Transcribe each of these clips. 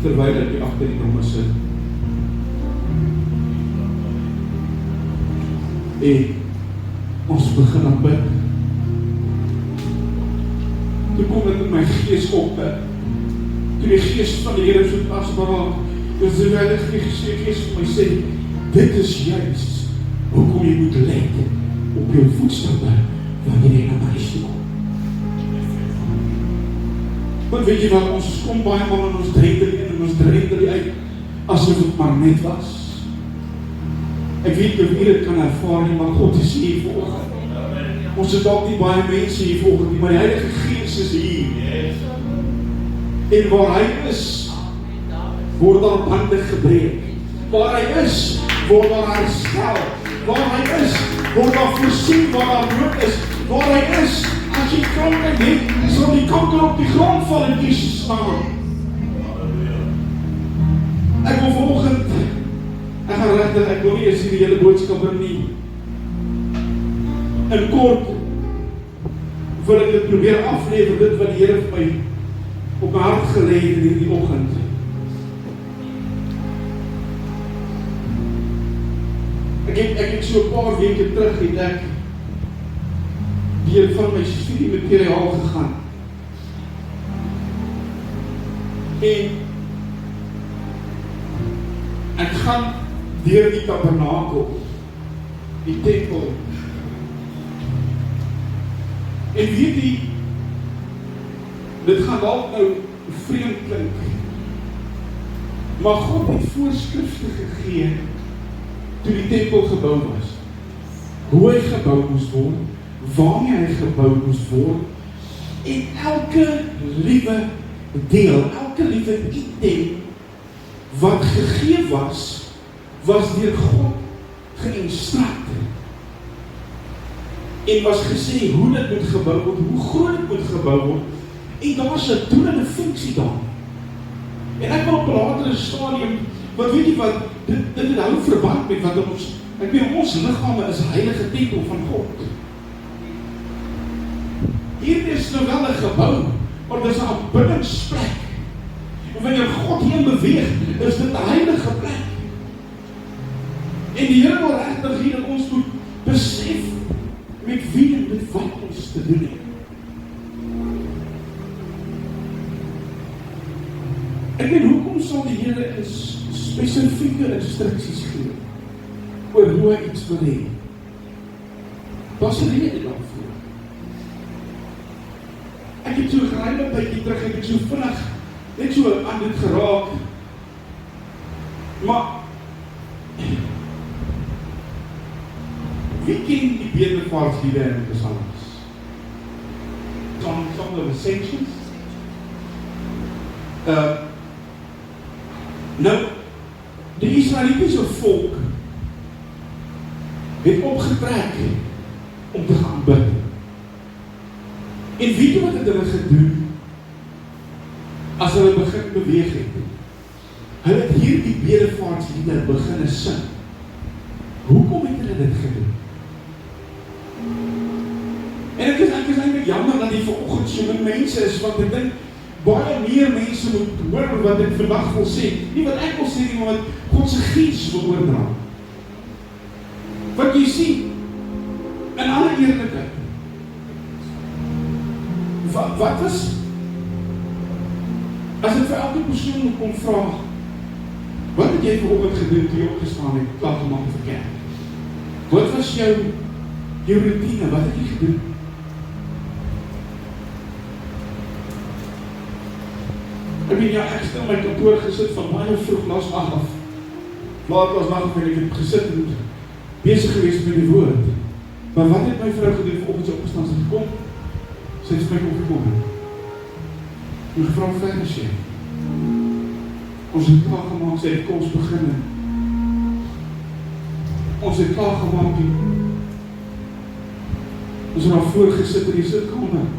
terwyl ek hier agter die tromme sit. En ons begin aan bid. Toe kom dit in my gees op, toe die gees van die Here so tasbaar, dus die Heilige Gees vir my sê, dit is juist hoekom jy moet let op jou voetstappe wanneer jy na my toe kom. Want weet jy wat, ons kom baie man en ons drendel in en ons drendel uit, asof het maar net was. Ek weet of jy dit kan ervaar nie, maar God is hier vanoggend. Ons is dalk nie baie mense hier vanoggend nie, maar die Heilige Gees is hier. En waar hy is, word daar bande gebreek. Waar hy is, word daar herstel. Waar hy is, word daar voorsien waar daar nood is. Waar hy is, as jy krankheid het, sal die kanker op die grond val en Jesus naam. Ek wil vanoggend, ek gaan regtig, ek wil nie eens die hele boodskap in nie. In kort, wil ek dit probeer aflewer, dit wat die Here vir my op my hart gelê het in hierdie oggend. Ek het so 'n paar weke terug het ek deur van my studiemateriaal gegaan. En ek gaan deur die tabernakel, die tempel. En weet jy, dit gaan dalk nou vreemd klink, maar God het voorskrifte gegee toe die tempel gebou was. Hoe hy gebou moes word, waarmee hy gebou moes word, en elke liewe deel, elke liewe item wat gegee was deur God geïnstrueer. En was gesê hoe dit moet gebou word, hoe groot dit moet gebou word, en daar was 'n doel en 'n funksie daar. En ek wil op 'n latere stadium, want weet jy wat, dit hou verband met wat ons liggame is 'n heilige tempel van God. Hier is nou wel 'n gebou, maar dit is 'n aanbiddingsplek. En wanneer God heen beweeg, is dit 'n heilige plek. En die Here wil regtig hier dat ons moet besef met wie en met wat ons te doen het. Ek weet, hoekom sal die Here spesifieke instruksies gee oor hoe hy iets wil hê? Daar's 'n rede daarvoor. Ek het so geruime tydjie terug, ek het so vinnig net so aan dit geraak. Maar wie ken die bedevaartsliede in die psalms? Song of Ascensions? Nou, die Israelitiese volk het opgetrek om te gaan bid. En weet jy wat het hulle gedoen as hulle begin beweeg het? Hulle het hierdie bedevaartsliede begin sing. Hoekom het hulle dit gedoen? En ek is eintlik jammer dat die vanoggend so min mense is, want ek dink baie meer mense moet hoor wat ek vandag wil sê. Nie wat ek wil sê nie, maar wat God se Gees wil oordra. Wat jy sien, in alle eerlikheid, wat was, as ek vir elke persoon moet kom vra, wat het jy vanoggend gedoen toe jy opgestaan het, klaar gemaak vir kerk? Wat was jou routine, wat het jy gedoen? Ek weet ja, ek het in my kantoor gesit van baie vroeg laas 8 af. Laat laas nag het ek gesit en besig gewees met die woord. Maar wat het my vrou gedoen vanoggend sy opgestaan, sy gekom? Sy het my opgekom. Die vrou verder sê. Ons het klaar gemaak, sy het kom ons begin. Ons het klaar gemaak. Ons het daar voor gesit in die sitkamer.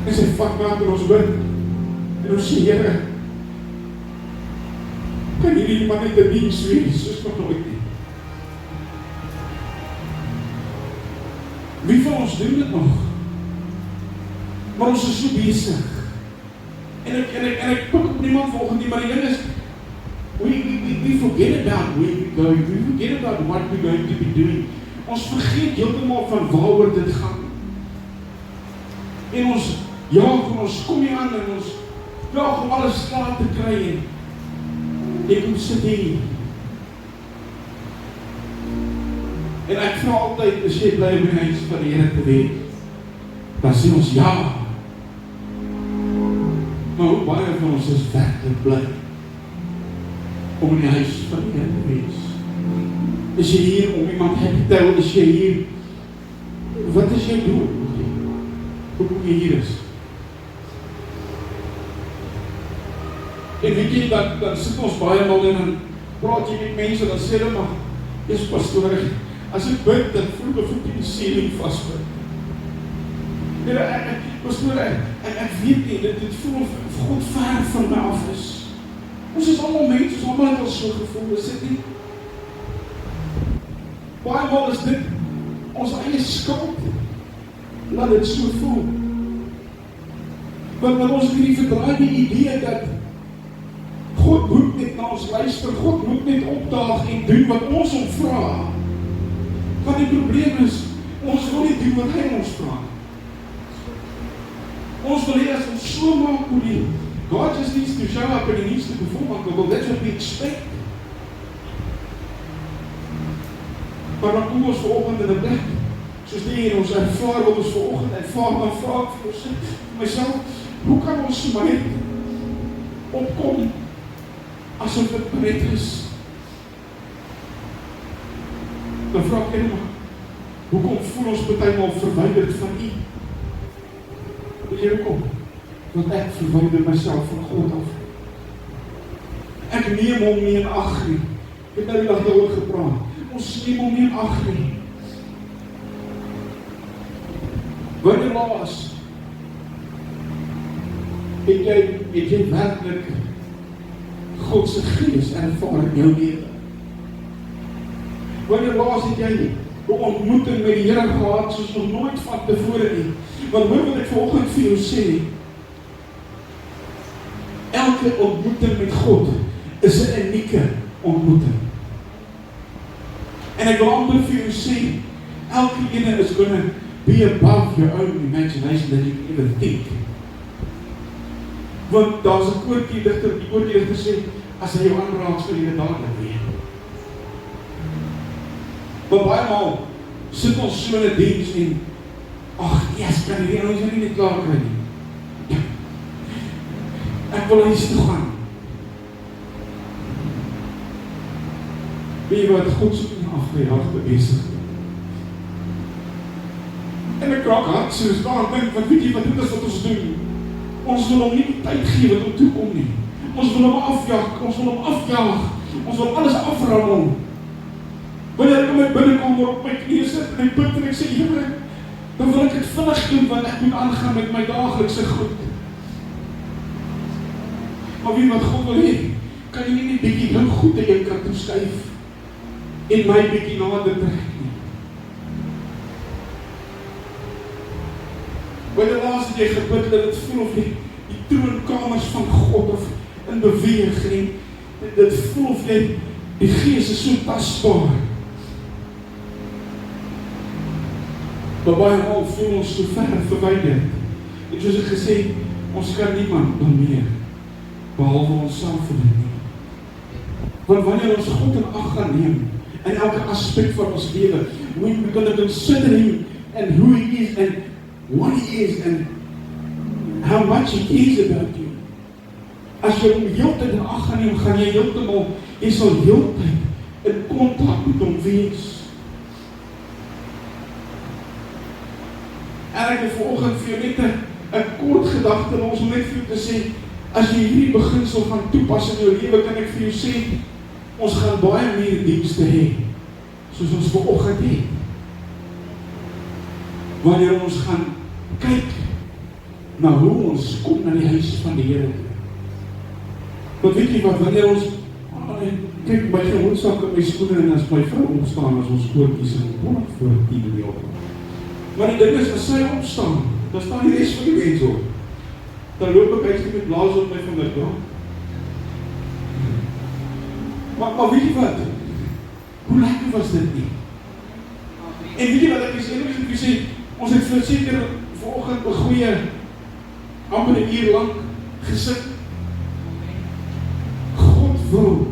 En sy vat maak in ons bid. En ons sê, Here, kan hierdie man net 'n diens wees, soos nog nooit nie. Wie van ons doen dit nog? Maar ons is so besig En ek pik op niemand volgende nie, maar die ding is, we forget about where we're going, we forget about what we're going to be doing. Ons vergeet heeltemal van waaroor dit gaan. En ons kom hier aan en ons jaag om alles klaar te kry en ek kom sit hier. En ek vra altyd, as jy bly by die huis van die Here te wees, dan sê ons ja. Maar hoe baie van ons is werklik bly om in die huis van die Here te wees? Is jy hier om iemand happy te hou? Is jy hier? Wat is jy doen? Hoe jy hier is? En weet jy, dan sit ons baie mal en dan praat jy met mense, dan sê hulle maar, is pastoor, as ek bid, dan voel my voet in die ceiling vastbid. Pastoor, ek weet nie, dit voel of God ver van my af is. Ons is allemaal mense, ons allemaal het al so gevoel, is dit nie? Baie mal is dit, ons eie skuld, laat dit so voel. Want ons het hierdie verdraaide idee dat God moet net na ons luister, God moet net opdaag en doen wat ons om vraag. Want die probleem is, ons wil nie doen wat hy ons vraag. Ons wil hê as ons so maak hoe die God just needs to show up and he needs to perform, well, that's what we expect. Maar dan kom ons vanoggend in 'n plek, soos die en ons ervaar wat ons vanoggend ervaar, dan vra ek vir myself, hoe kan ons so maar net opkom asof dit bereid is? Dan vra ek net, hoekom voel ons partymal verwyderd van U? Weet jy hoekom? Want ek verwyder myself van God af. Ek neem hom nie in ag nie. Ek het nou die dag daaroor gepraat. Ons neem hom nie in ag nie. Wanneer laas het jy werklik God se gees ervaar in jou lewe? Wanneer laas het jy 'n ontmoeting met die Here gehad soos nog nooit van tevore nie? Want hoor wat ek vanoggend vir jou sê, elke ontmoeting met God is 'n unieke ontmoeting. En ek wil amper vir jou sê, elke ene is going to be above your own imagination that you can even think. Want daar's 'n koortjie digter, die koortjie digter sê, as hy jou aanraak, sal jy dit dadelik weet. Maar baie maal sit ons so in 'n diens en, ag, yes, kan die ons nie net klaar kry nie. Ek wil huis toe gaan. Weet jy wat, God soek nie afgejaagde besig. En ek raak hard, soos daar dink, wat weet jy wat dit is wat ons doen? Ons wil hom nie die tyd gee wat hom toekom nie. Ons wil hom afjaag, ons wil alles aframmel. Wanneer ek in my binnekamer op my knieë sit en ek bid en ek sê, Here, dan wil ek dit vinnig doen, want ek moet aangaan met my daaglikse goed. Maar wie wat God wil hê, kan jy nie bietjie jou goed in jou kant toeskuif en my bietjie nader trek nie. Wanneer laas het jy gebid dat dit voel of die troonkamers van God of in beweging, dit voel of jy die Gees is so tasbaar. Maar baie maal voel ons so ver verwyderd. En soos ek gesê, ons kan niemand meer behalwe onsself verdien nie. Want wanneer ons God in ag gaan neem in elke aspek van ons lewe, we're going to consider him and who he is and what he is and how much he cares about you. As jy hom heeltyd in ag gaan neem, gaan jy heeltemal, jy sal heeltyd in kontak met hom wees. En ek wil vanoggend vir jou net 'n kort gedagte en ons wil net vir jou te sê, as jy hierdie beginsel gaan toepas in jou lewe, kan ek vir jou sê, ons gaan baie meer dienste hê, soos ons vanoggend het. Wanneer ons gaan kyk na hoe ons kom na die huis van die Here. Want weet jy wat, wanneer ons kyk my gehoorsaak in my skoene en as my vrou opstaan, as ons koortjies en kom voor 10 uur op. Maar die ding is, as sy opstaan, dan staan die res van die mense op. dan loop ek huis toe met blaas op my vingers, bro. Maar weet jy wat? Hoe lekker was dit nie? En weet jy wat ek sê, ons het verseker vanoggend 'n goeie, amper 'n uur lank gesit. God wil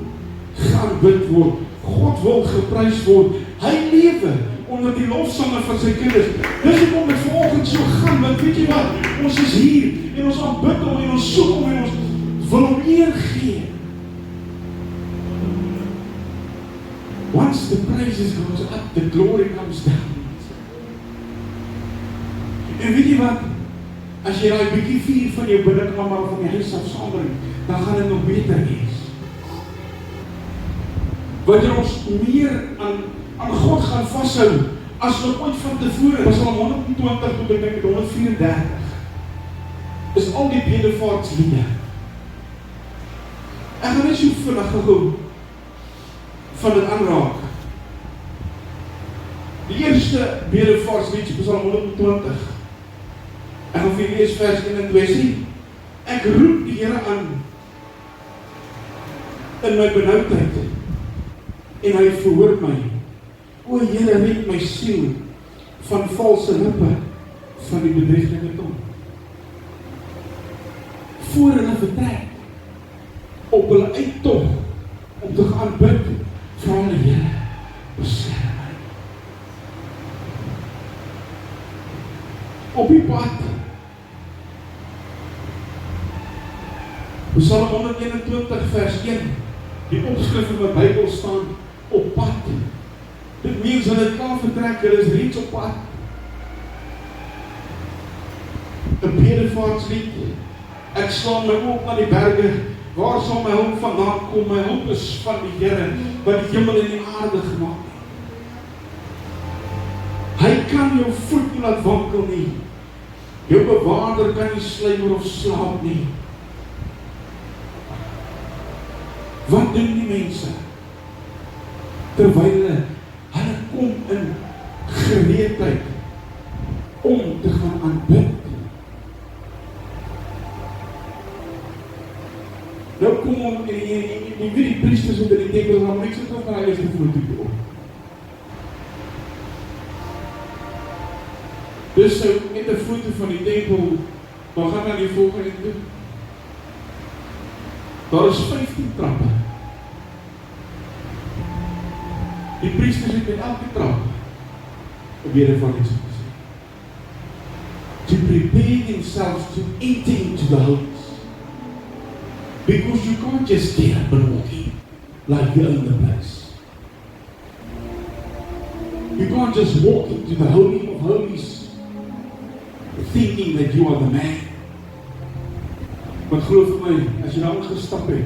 geaanbid word. God wil geprys word. Hy lewe onder die lofsange van sy kinders. Dis hoekom dit vanoggend so gaan, want weet jy wat? Ons is hier en ons aanbid hom en ons soek hom en ons wil hom eer gee. Once the praises goes up, the glory comes down. En weet jy wat? As jy daai bietjie vuur van jou binnekamer of van die huis af saambring, dan gaan dit nog beter wees. Wanneer ons meer aan God gaan vashou, as wat ooit van tevore, was al 120 tot ek dink 134, is al die bedevaartsliede. Ek gaan net so vinnig gehou van dit aanraak. Die eerste bedevaartslied, Psalm 120. Ek gaan vir lees vers 1 en 2 sê, ek roep die Here aan in my benoudheid en hy verhoor my. O Here, red my siel van valse lippe, van die bedrieglike tong. Voor hulle vertrek op hulle uittog om te gaan bid, vra hulle Here, beskerm my. Op die pad, Psalm 121 vers 1, die opskrif in my Bybel staan, op pad. Dit means hulle het klaar vertrek, hulle is reeds op pad. 'n bedevaartslied, ek slaan my oop na die berge, waar sal my hulp vandaan kom? My hulp is van die Here, wat die hemel en die aarde gemaak het. Hy kan jou voet nie laat wankel nie. Jou bewaarder kan nie sluimer of slaap nie. Wat doen die mense? Terwyl hulle kom in gereedheid om te gaan aanbid. Nou kom om die priesters in die tempel, maar niks het ook na hulle eerste foto op. Dus so met 'n foto van die tempel, dan gaan na die volgende toe. Daar is 15 trappe. Die priesters het met elke trap 'n bedevaartslied gesê. To prepare themselves to enter into the holies. Because you can't just get up and walk in like you own the place. You can't just walk into the Holy of Holies thinking that you are the man. Want glo vir my, as jy daar ingestap het,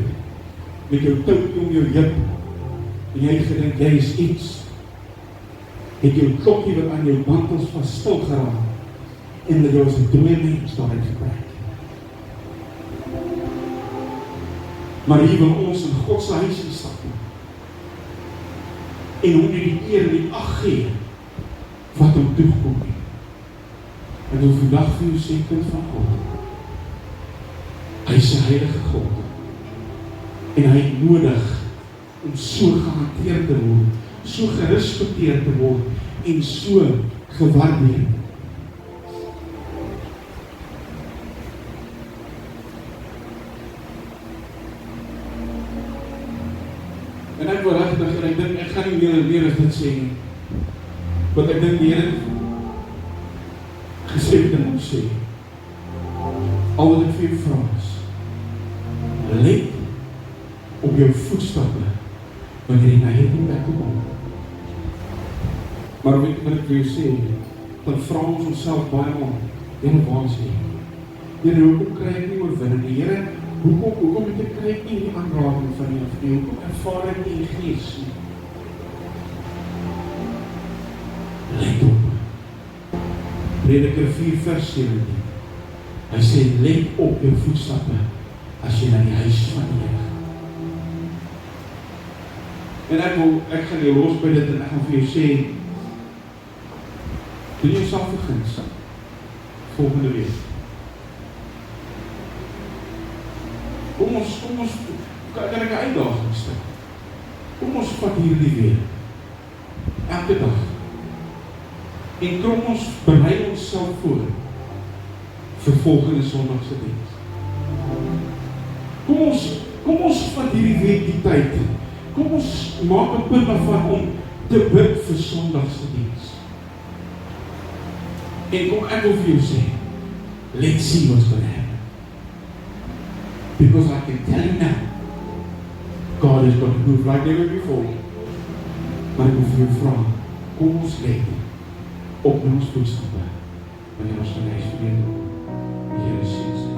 met jou touwtjie om jou heup, en jy gedink, jy is iets, het jou klokkie wat aan jou mantels vas stil geraak, en dat jy as 'n dooie mens daaruit gepraat. Maar hier wil ons in God se huis instap, en hom nie die eer en die ag gee, wat hom toegekom het. En wil vandag vir jou sê, kind van God, hy is 'n heilige God, en hy het nodig om so gehanteer te word, so gerespekteer te word, en so gewaardeer. En ek wil regtig, en ek dink, ek gaan nie meer as dit sê nie, want ek dink die Here gesê het en ons sê, al wat ek vir jou vra is, let op jou voetstappe, wanneer jy na hierdie plek kom. Maar weet wat ek vir jou sê, dan vra ons onsself baie om, Here, waar is jy? Here, hoekom kry ek nie oorwinning? Die Here, hoekom het ek kry ek nie die aanraking van die, hoekom ervaar ek nie die Gees nie? Let op. Prediker 4 vers 17. Hy sê, let op jou voetstappe, as jy na die huis van die Here. En ek gaan jou los by dit, en ek gaan vir jou sê, doen jou self verguns, volgende week. Kom ons, kan ek 'n uitdaging stel? Kom ons vat hierdie week, elke dag, en kom ons berei onsself voor, vir volgende Sondagse diens. Kom ons vat hierdie week die tyd, kom ons maak 'n punt daarvan om te bid vir Sondagse diens. En kom ek wil vir jou sê, let's see what's going to happen. Because I can tell you now, God is going to move like never before. Maar ek wil vir jou vra, kom ons let op ons voetstappe, wanneer ons gaan reis vir die Here sê.